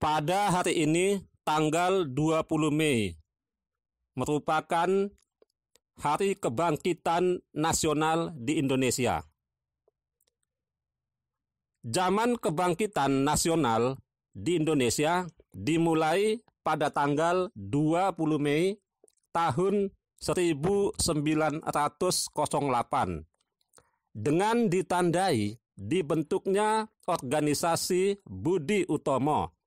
Pada hari ini tanggal 20 Mei merupakan Hari Kebangkitan Nasional di Indonesia. Zaman kebangkitan nasional di Indonesia dimulai pada tanggal 20 Mei tahun 1908 dengan ditandai dibentuknya organisasi Budi Utomo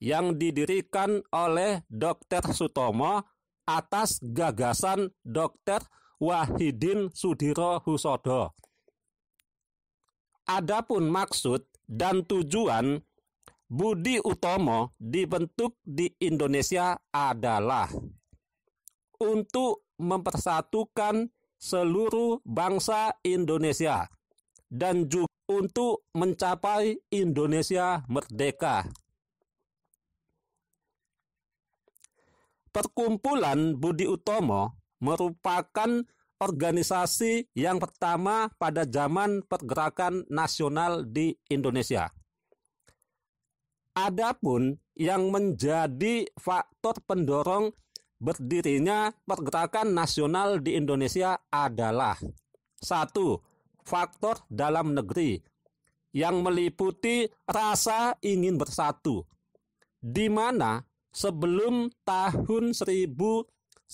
yang didirikan oleh Dr. Sutomo atas gagasan Dr. Wahidin Sudirohusodo. Adapun maksud dan tujuan Budi Utomo dibentuk di Indonesia adalah untuk mempersatukan seluruh bangsa Indonesia dan juga untuk mencapai Indonesia merdeka. Perkumpulan Budi Utomo merupakan organisasi yang pertama pada zaman pergerakan nasional di Indonesia. Adapun yang menjadi faktor pendorong berdirinya pergerakan nasional di Indonesia adalah 1. Faktor dalam negeri yang meliputi rasa ingin bersatu, di mana sebelum tahun 1908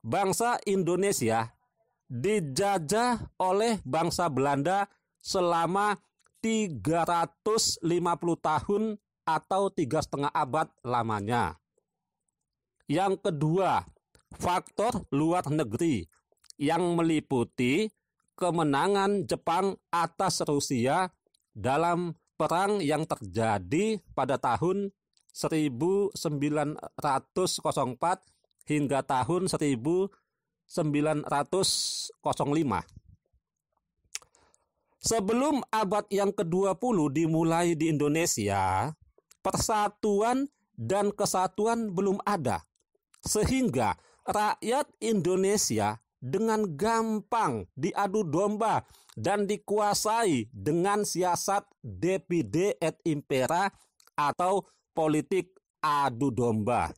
bangsa Indonesia dijajah oleh bangsa Belanda selama 350 tahun atau 3,5 abad lamanya. Yang kedua, faktor luar negeri yang meliputi kemenangan Jepang atas Rusia dalam perang yang terjadi pada tahun 1904 hingga tahun 1905. Sebelum abad yang ke-20 dimulai di Indonesia, persatuan dan kesatuan belum ada, sehingga rakyat Indonesia dengan gampang diadu domba dan dikuasai dengan siasat divide et impera atau politik adu domba.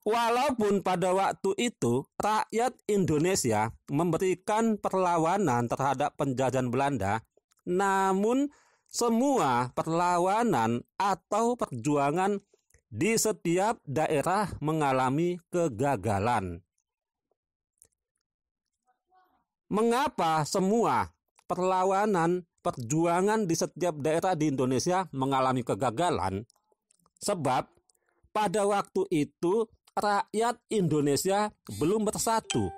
Walaupun pada waktu itu rakyat Indonesia memberikan perlawanan terhadap penjajahan Belanda, namun semua perlawanan atau perjuangan di setiap daerah mengalami kegagalan. Mengapa semua perjuangan di setiap daerah di Indonesia mengalami kegagalan? Sebab pada waktu itu rakyat Indonesia belum bersatu,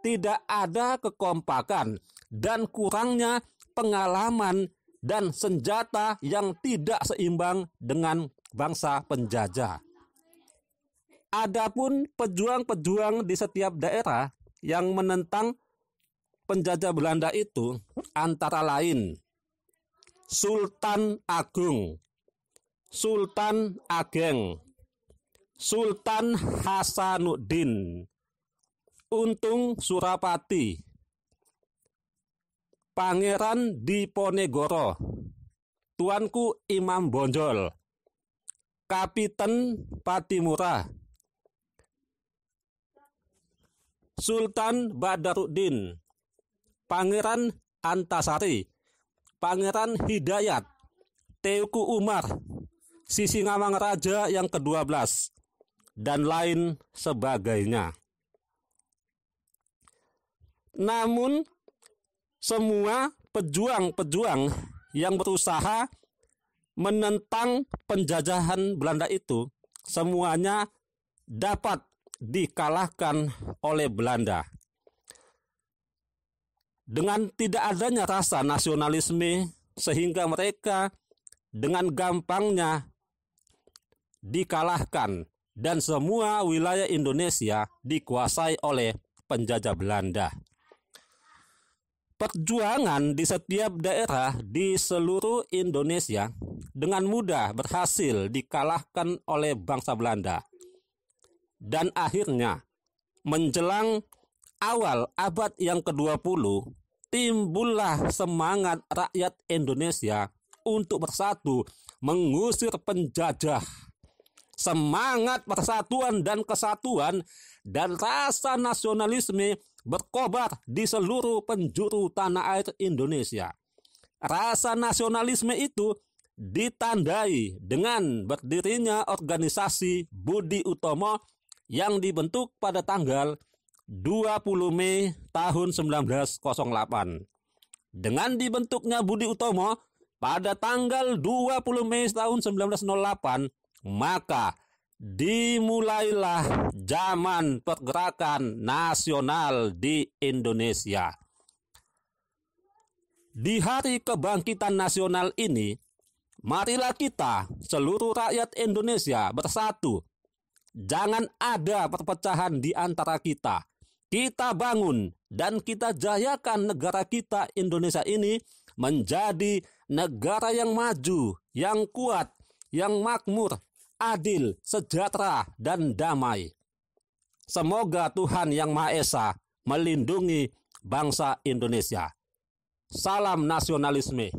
tidak ada kekompakan dan kurangnya pengalaman dan senjata yang tidak seimbang dengan bangsa penjajah. Adapun pejuang-pejuang di setiap daerah yang menentang penjajah Belanda itu antara lain Sultan Agung, Sultan Ageng, Sultan Hasanuddin, Untung Surapati, Pangeran Diponegoro, Tuanku Imam Bonjol, Kapiten Patimura, Sultan Badaruddin, Pangeran Antasari, Pangeran Hidayat, Teuku Umar, Sisingamangaraja yang ke-12, dan lain sebagainya. Namun semua pejuang-pejuang yang berusaha menentang penjajahan Belanda itu semuanya dapat dikalahkan oleh Belanda. Dengan tidak adanya rasa nasionalisme sehingga mereka dengan gampangnya dikalahkan dan semua wilayah Indonesia dikuasai oleh penjajah Belanda. Perjuangan di setiap daerah di seluruh Indonesia dengan mudah berhasil dikalahkan oleh bangsa Belanda. Dan akhirnya menjelang awal abad yang ke-20 timbullah semangat rakyat Indonesia untuk bersatu mengusir penjajah. Semangat persatuan dan kesatuan dan rasa nasionalisme berkobar di seluruh penjuru tanah air Indonesia. Rasa nasionalisme itu ditandai dengan berdirinya organisasi Budi Utomo yang dibentuk pada tanggal 20 Mei tahun 1908. Dengan dibentuknya Budi Utomo pada tanggal 20 Mei tahun 1908, maka dimulailah zaman pergerakan nasional di Indonesia. Di hari kebangkitan nasional ini, marilah kita seluruh rakyat Indonesia bersatu. Jangan ada perpecahan di antara kita. Kita bangun dan kita jayakan negara kita Indonesia ini menjadi negara yang maju, yang kuat, yang makmur, adil, sejahtera, dan damai. Semoga Tuhan Yang Maha Esa melindungi bangsa Indonesia. Salam nasionalisme.